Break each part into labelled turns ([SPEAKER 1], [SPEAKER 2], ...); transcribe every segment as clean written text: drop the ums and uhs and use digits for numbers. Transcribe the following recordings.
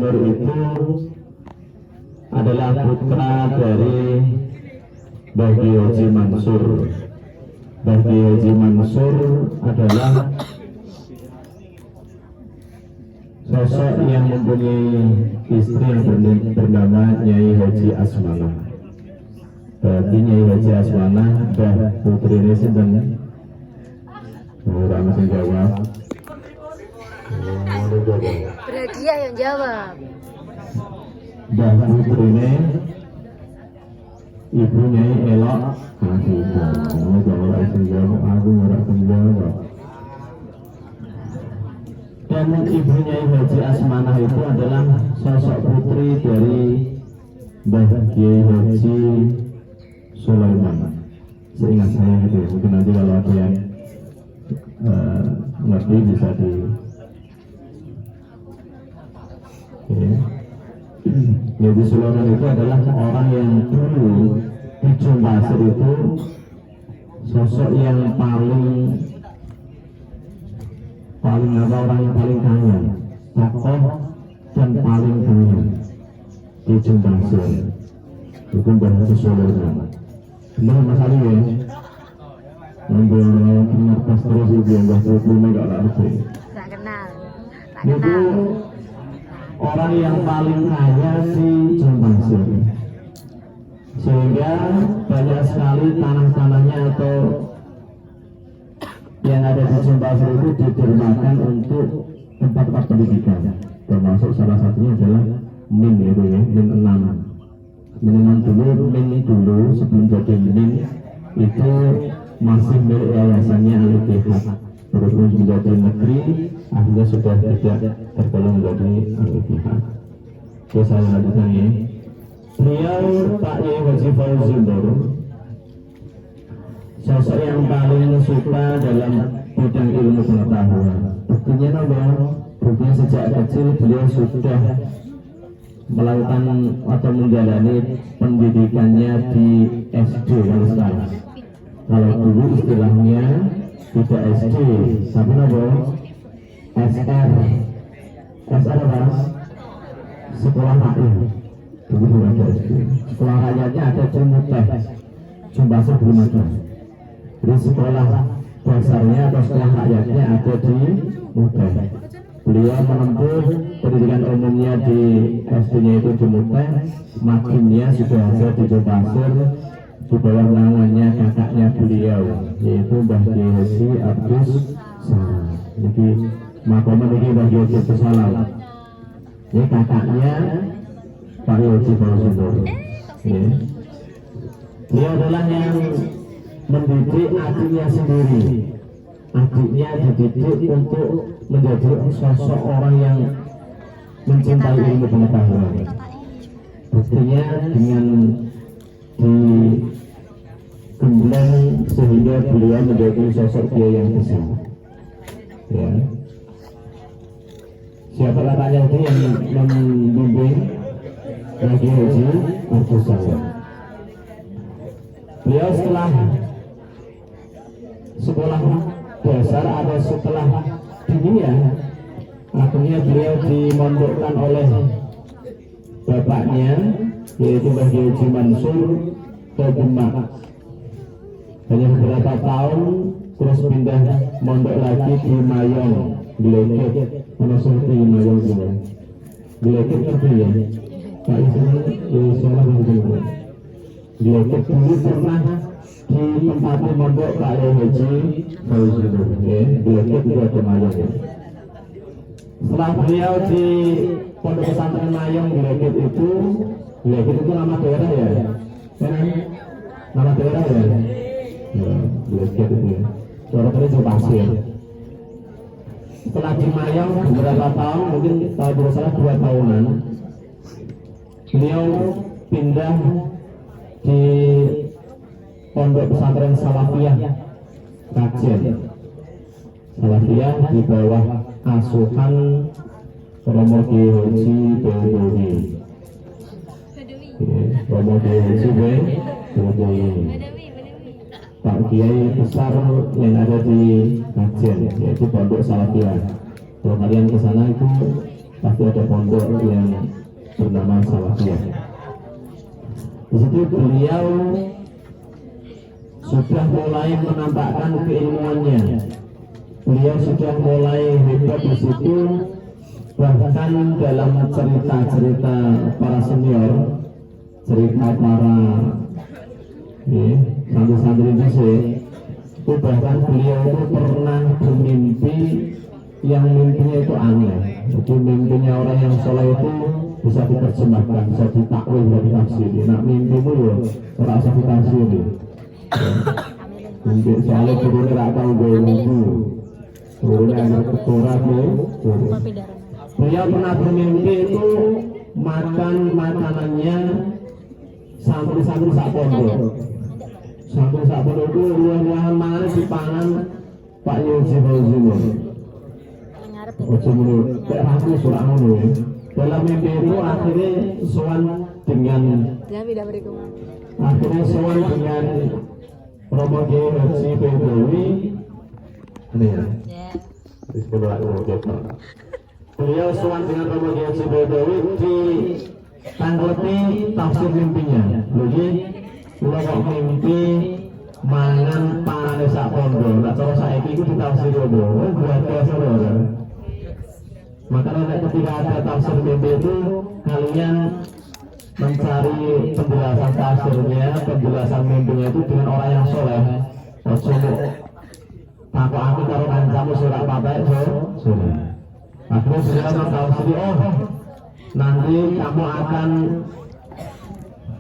[SPEAKER 1] Nur itu adalah putra dari Mbah Kiai Haji Mansur. Mbah Kiai Haji Mansur adalah sosok yang mempunyai istri yang bernama Nyai Haji Asmanah. Berarti Nyai Haji Asmanah dan putri ini sedang orang masih jawab.
[SPEAKER 2] Berdia yang jawab.
[SPEAKER 1] Dan putri ini ibu Nyai Elok. Aku jawab masih jawab. Aku masih jawab. Dan ibu Nyai Haji Asmanah itu adalah sosok putri dari Mbah Kiai Haji Sulaiman. Seingat saya gitu, mungkin nanti kalau ada yang ngerti bisa di Haji Sulaiman itu adalah orang yang dulu di Jombasir itu sosok yang paling apa, orang yang paling kaya, tokoh dan paling kaya di Jombasir. Itu Mbah Haji Sulaiman. Benar Mas Ali ya? Ngambil pengertas terus itu yang Mbah Sulaiman gak ngerti.
[SPEAKER 2] Tak kenal.
[SPEAKER 1] Itu orang yang paling kaya di Jombasir. Sehingga banyak sekali tanah-tanahnya atau yang ada di Jombasir itu didermakan untuk tempat-tempat pendidikan. Termasuk salah satunya adalah MIN itu ya, MIN 6. Minuman dulu, MIN dulu sebelum jadi MIN itu masih milik yayasannya Al-Ittihad. Berhubung menjadi negeri, akhirnya sudah tidak tergolong menjadi Al-Ittihad. Oke, saya lanjutkan ya. Beliau Pak Yai Haji Fauzi Ndoro, sosok yang paling suka dalam bidang ilmu pengetahuan. Buktinya nopo? Buktinya sejak kecil beliau sudah melakukan atau menjalani pendidikannya di SD kalau sekarang. Kalau dulu istilahnya tidak SD, tapi apa? SR. SR apa? Sekolah rakyat. Dulu belum ada SD. Sekolah rakyatnya ada di Muteh. Jombasir belum ada. Jadi sekolah dasarnya atau sekolah rakyatnya ada di Muteh. Beliau menempuh pendidikan umumnya di SD-nya itu di Muteh, makinnya sudah ada di Jombasir di bawah naungannya kakaknya beliau, yaitu Mbah Kiai Haji Abdus Salam. Jadi makamnya ini Mbah Kiai Haji Abdus Salam. Ini kakaknya Pak Haji Fauzi Ndoro. Dia adalah yang mendidik adiknya sendiri. Adiknya dididik untuk menjadi sosok orang yang mencintai ilmu pengetahuan. Buktinya dengan digembleng sehingga beliau menjadi sosok dia yang besar. Ya. Siapa katanya itu yang membimbing Mbah Haji Abdus Salam? Beliau setelah sekolah dasar atau setelah dunia, akhirnya beliau dimondokkan oleh bapaknya, yaitu Mbah Haji Mansur ke Demak. Hanya beberapa tahun terus pindah mondok lagi di Mayong, Gleket. Mana seperti Mayong juga? Gleket ngerti ya? Pak Ismail salah begitu. Gleket dulu pernah di tempat mondok Pak Haji Fauzi Ndoro. Gleket itu ada Mayong. Setelah beliau di Pondok Pesantren Mayong Gleket itu nama daerah ya? Nama daerah ya? Ya, Gleket itu ya. Suara tadi Jombasir. Setelah di Mayong beberapa tahun, mungkin kalau tidak salah 2 tahunan, beliau pindah di Pondok Pesantren Salafiyah Kajen. Salafiyah di bawah asuhan Romo Kiai Haji Bedowi. Romo Kiai Haji Bedowi, Pak Kiai besar yang ada di Kajen, yaitu Pondok Salafiyah. Kalau kalian ke sana itu pasti ada pondok yang bernama Salafiyah. Di situ beliau sudah mulai menampakkan keilmuannya. Beliau sudah mulai hebat di situ, bahkan dalam cerita-cerita para senior, cerita para santri-santri itu bahkan beliau itu pernah bermimpi yang mimpinya itu aneh. Jadi mimpinya orang yang soleh itu bisa diterjemahkan, bisa ditakwil, bisa ditafsiri. Nah mimpimu ya orang bisa ditafsiri. Mimpi soalnya turunnya tak tahu gue mimpi, turunnya ada keturat ya. Beliau pernah bermimpi itu makan makanannya santri-santri sak pondok. Santri sak pondok itu luar-luaran mangan dipangan Pak Yosi Fauzi. Ojo mulu, kayak aku surah mulu. Dalam mimpi itu akhirnya sowan dengan Romo Kiai Haji Bedawi. Ini ya. Beliau sowan dengan Romo Kiai Haji Bedawi di tanggleti tafsir mimpinya. Jadi kula kok mimpi mangan panane sak pondok. Nek cara saiki iku ditafsir opo? Buat saudara. Makanya ketika ada tafsir mimpi itu kalian mencari penjelasan tafsirnya, penjelasan mimpinya itu dengan orang yang soleh. Ojo takut aku kalau kancamu surat papai soleh. Akhirnya beliau mentafsiri, oh nanti kamu akan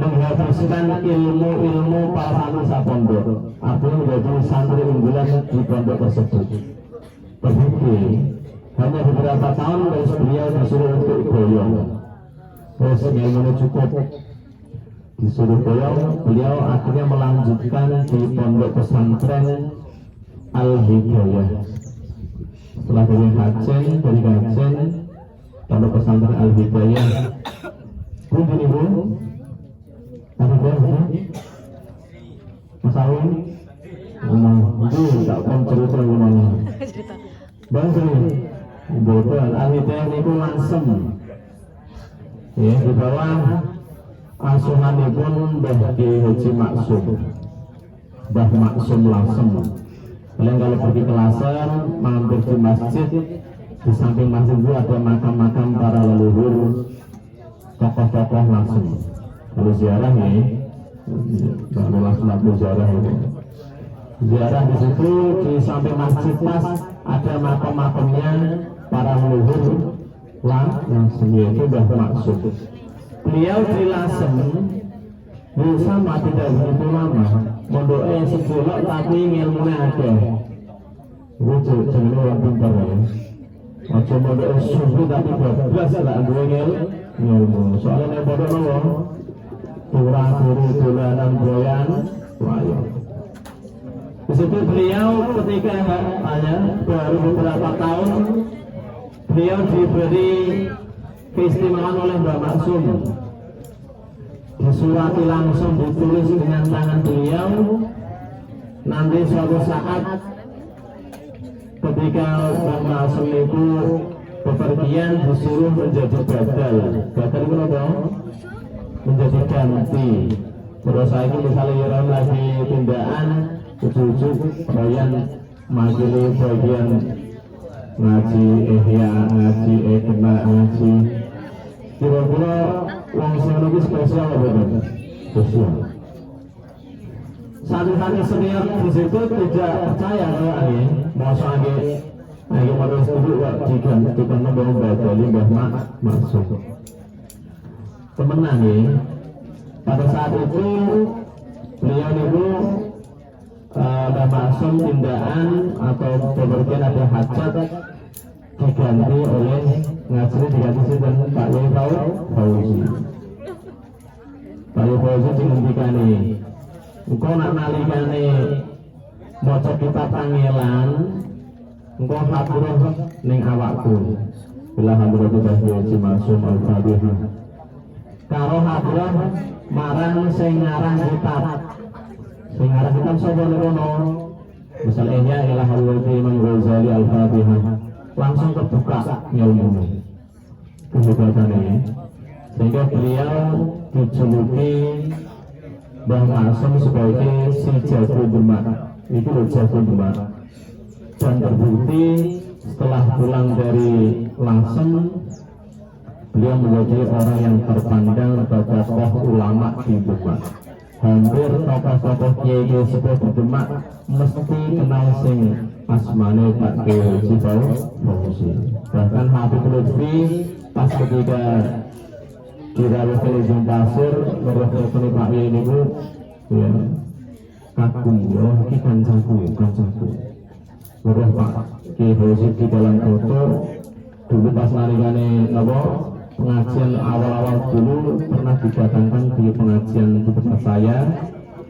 [SPEAKER 1] menghabiskan ilmu-ilmu para santri sapondok. Artinya menjadi santri unggulan di pondok tersebut. Begitu. Hanya beberapa tahun terus beliau disuruh untuk goyong. Terus ilmunya cukup disuruh goyong, beliau akhirnya melanjutkan di pondok pesantren Al-Hidayah. Setelah dari kajen pondok pesantren Al-Hidayah. Mungkin ibu, apa dia? Mas Awin, itu tak pun cerita rumahnya. Bangsa bodoh, Al-Hidayah itu langsung. Ya, di bawah asuhan pun Mbah Kiai Haji Maksum, Mbah Maksum langsung. Kalian kalau pergi ke Lasem, mampir di masjid, di samping masjid itu ada makam-makam para leluhur, tokoh-tokoh langsung. Kalau ziarah nih, kalau langsung ziarah itu. Ziarah di situ di samping masjid pas ada makam-makamnya para leluhur. Yang sendiri itu Mbah Maksum. Beliau di Lasem bersama tidak begitu lama, mondoknya sekolah tapi ilmunya ada. Lucu, jangan orang pintar ya. Macam mondoknya subuh tapi bablas lah gue ilmu. Soalnya yang bodoh loh, kurang turu dolanan goyan, wayo. Di situ beliau ketika hanya baru beberapa tahun. Beliau diberi keistimewaan oleh Mbah Maksum. Disurati langsung, ditulis dengan tangan beliau. Nanti suatu saat ketika Mbah Maksum itu bepergian disuruh menjadi badal. Badal itu apa? Menjadi ganti. Terus lagi misalnya orang lagi tindakan ujuk-ujuk bagian majili bagian ngaji ihya, ngaji kena ngaji. Kira-kira langsung lagi spesial apa betul? Spesial. Satu-satu senior di situ tidak percaya kalau ini masuk lagi pada setuju jika kita membangun badali Mbah Maksum. Temenan nih. Pada saat itu beliau itu Mbah Maksum tindakan atau bepergian ada hajat diganti oleh ngaji diganti dan Pak Yai Fauzi. Pak Yai Fauzi dihentikan engkau nak nalikane maca kitab pangelan engkau hadirah ning awakku. Bila hadiratu Haji Maksum Al-Fatihah karo hadirah marang sing ngarang kitab. Sing ngarang kitab sapa niku? Misalnya Ilah Al-Imam Ghazali Al-Fatihah langsung kebuka ilmu. kehebatan ini, sehingga beliau dijuluki Mbah Maksum sebagai si jago Demak. Itu loh jago Demak. Dan terbukti setelah pulang dari Lasem, beliau menjadi orang yang terpandang sebagai tokoh ulama di Demak. Hampir tokoh-tokoh kiai sepuh di Demak mesti kenal sing asmane Pak Kiai Fauzi. Bahkan Habib Lutfi pas ketika dirawat oleh Ujung Pasir bertemu Pak Kiai ini ya kagum ya iki kancaku. Berah Pak Kiai Fauzi di dalam foto dulu pas narikane napa pengajian awal-awal dulu pernah didatangkan di pengajian di tempat saya,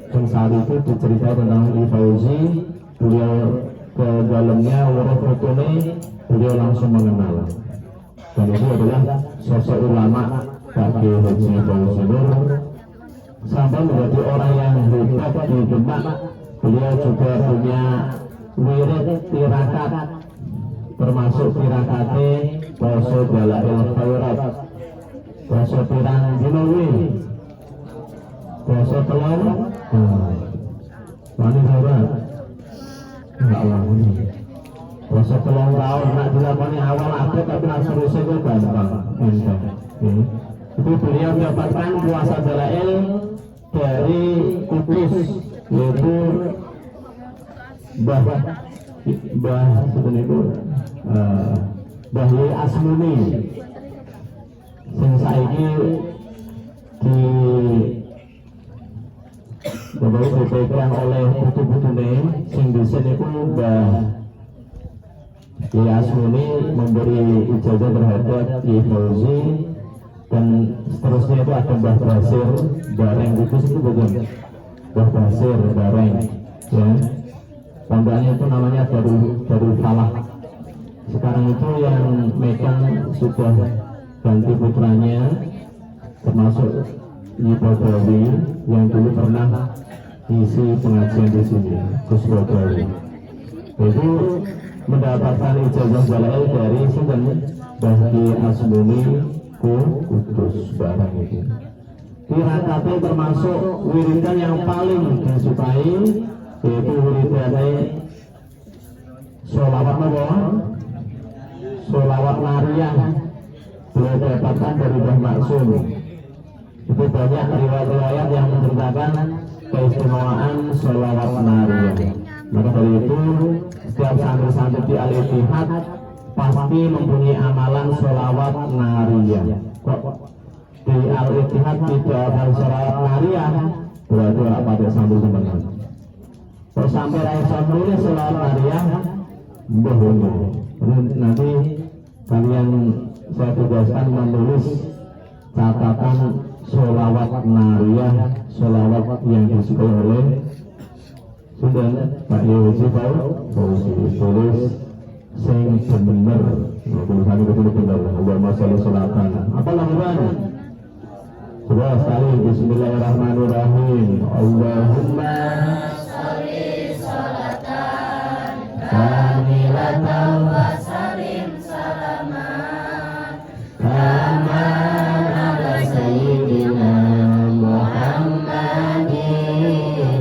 [SPEAKER 1] dan saat itu diceritai tentang Kiai Fauzi. Beliau ke dalamnya warna fotonya, beliau langsung mengenal, dan itu adalah sosok ulama Pak Kiai Haji Fauzi Nur sampai menjadi orang yang hebat di Demak. Beliau juga punya wirid tirakat, termasuk tirakate poso dalail khairat, poso pirang dinowi, poso telur wani khairat enggak wani poso telur tahun nak dilakoni awal ada tapi nak seterusnya itu gampang enteng. Itu beliau mendapatkan puasa dalail dari Kudus, yaitu Mbah Yai Asmuni sing saiki di dipegang oleh putu-putune sing dhisik niku Mbah Yai Asmuni memberi ijazah terhadap Kiai Fauzi, dan seterusnya itu ada Mbah Basir Bareng. Itu bagian Mbah Basir Bareng ya. Pondoknya itu namanya Darul Falah. Sekarang itu yang megang sudah ganti putranya, termasuk Nyi Badawi yang dulu pernah isi pengajian di sini, Gus Badawi. Itu mendapatkan ijazah dalail dari Sinten Bagi Asmuni Kudus barang itu. Tirakatnya termasuk wiridan yang paling disukai, yaitu wiridane sholawat nabi, sholawat nariyah. Beliau dapatkan dari Mbah Maksum. Itu banyak riwayat-riwayat yang menceritakan keistimewaan sholawat nariyah. Maka dari itu setiap santri-santri di Al-Ittihad pasti mempunyai amalan sholawat nariyah. Kok di Al-Ittihad tidak ada sholawat nariyah, berarti apa pada santri teman-teman. Kalau sampai rasa menulis sholawat nariyah, nanti kalian saya tugaskan menulis catatan sholawat nariyah, sholawat yang disukai oleh sudah Pak Yosi Fauzi. Tulis sing bener, tulisan itu benar. Allahumma sholli sholatan. Apa lakukan? Coba sekali. Bismillahirrahmanirrahim. Allahumma kamilatan wa salim salaman kama ala sayyidina Muhammadin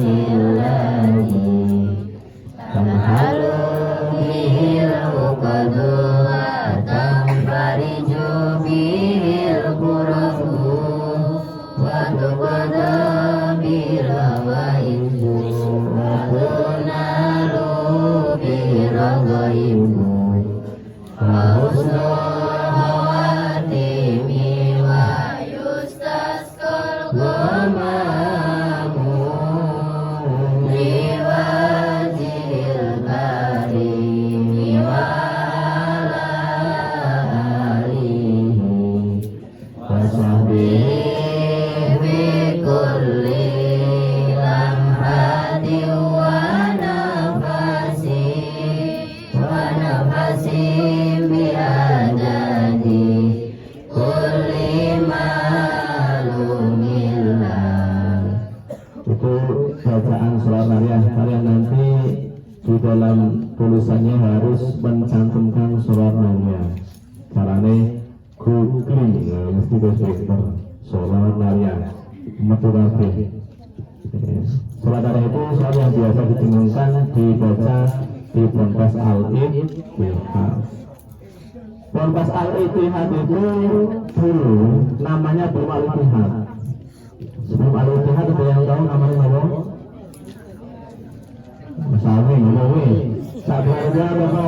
[SPEAKER 1] ilahi tamhalu bihil uqadu wa tamfariju bihil qurafu wa tuqada bil hawaizu pinter sholat larian metu kabeh. Sholat tarawih itu sholat yang biasa didengungkan dibaca di Ponpes Al-Ittihad. Ponpes Al-Ittihad itu dulu namanya belum Al-Ittihad. Sebelum Al-Ittihad ada yang tahu namanya apa? Masawi, ngomongin saat aja apa?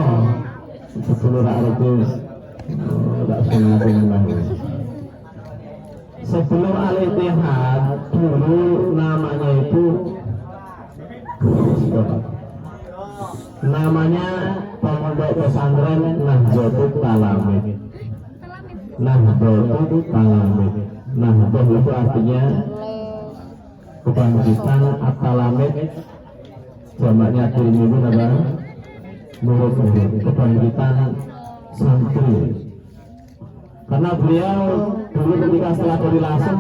[SPEAKER 1] Sebelum Al-Ittihad tak senang dengan sebelum Al-Ittihad dulu namanya itu namanya Pondok Pesantren Nahdlatul Talamid. Nahdlatul Talamid. Nahdlatul itu artinya kebangkitan, At-Talamid jamaknya itu adalah murid-murid, kebangkitan santri. Karena beliau dulu ketika setelah dari Lasem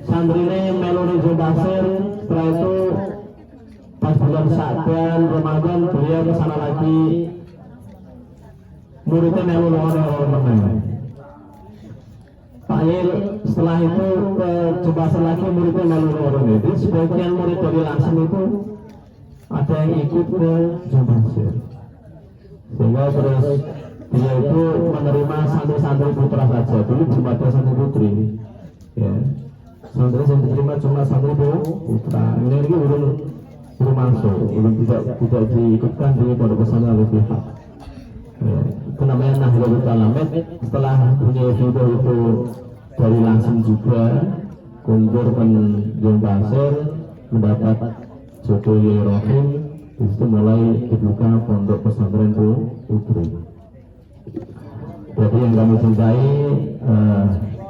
[SPEAKER 1] santrinya meloni Jombasir, setelah itu pas bulan Sya'ban Ramadan beliau ke sana lagi, muridnya meloni orang-orang. Pak Yil setelah itu ke Jombasir lagi, muridnya meloni orang. Jadi sebagian murid dari Lasem itu ada yang ikut ke Jombasir, sehingga terus dia itu menerima santri-santri putra saja. Dulu belum ada santri putri, ya. Santri yang diterima cuma santri putra. Ini belum masuk, belum tidak diikutkan di Pondok Pesantren Al-Ittihad. Ya, itu namanya Nahdlatul Talamid. Setelah punya video itu dari langsung juga kunjur pen Jombasir mendapat jodoh Yai Rohim. Itu mulai dibuka Pondok Pesantren Putri. Jadi yang kami cintai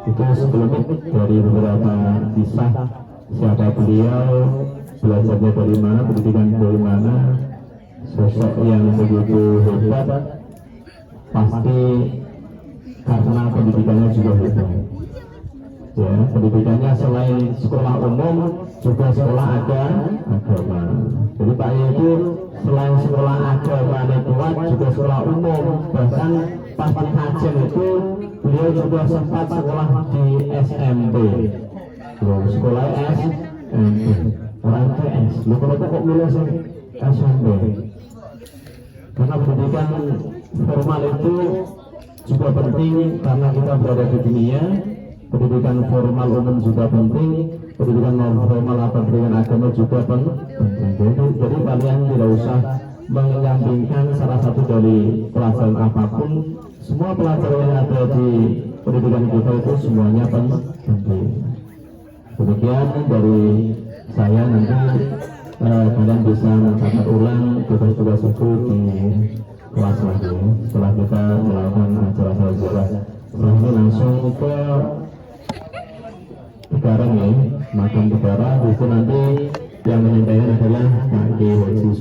[SPEAKER 1] itu sebelumnya dari beberapa kisah siapa beliau, belajarnya dari mana, pendidikan dari mana, sosok yang begitu hebat, pasti karena pendidikannya juga hebat. Ya, pendidikannya selain sekolah umum juga sekolah agama. Jadi Pak itu selain sekolah agama kuat juga sekolah umum, bahkan pas di kajian itu beliau juga sempat sekolah di SMP. Loh, sekolah SMP orang PS. Loh, kalau kok milih SMP? Karena pendidikan formal itu juga penting karena kita berada di dunia. Pendidikan formal umum juga penting, pendidikan non formal atau pendidikan agama juga penting. Jadi kalian tidak usah menyampingkan salah satu dari pelajaran apapun. Semua pelajaran yang ada di pendidikan kita itu semuanya penting. Demikian dari saya, nanti kalian bisa mencatat ulang tugas-tugas itu di kelas lagi setelah kita melakukan acara sejarah. Setelah ini langsung ke Tegarang ya, makan Tegarang. Itu nanti yang menyampaikan adalah Pak Kiai Haji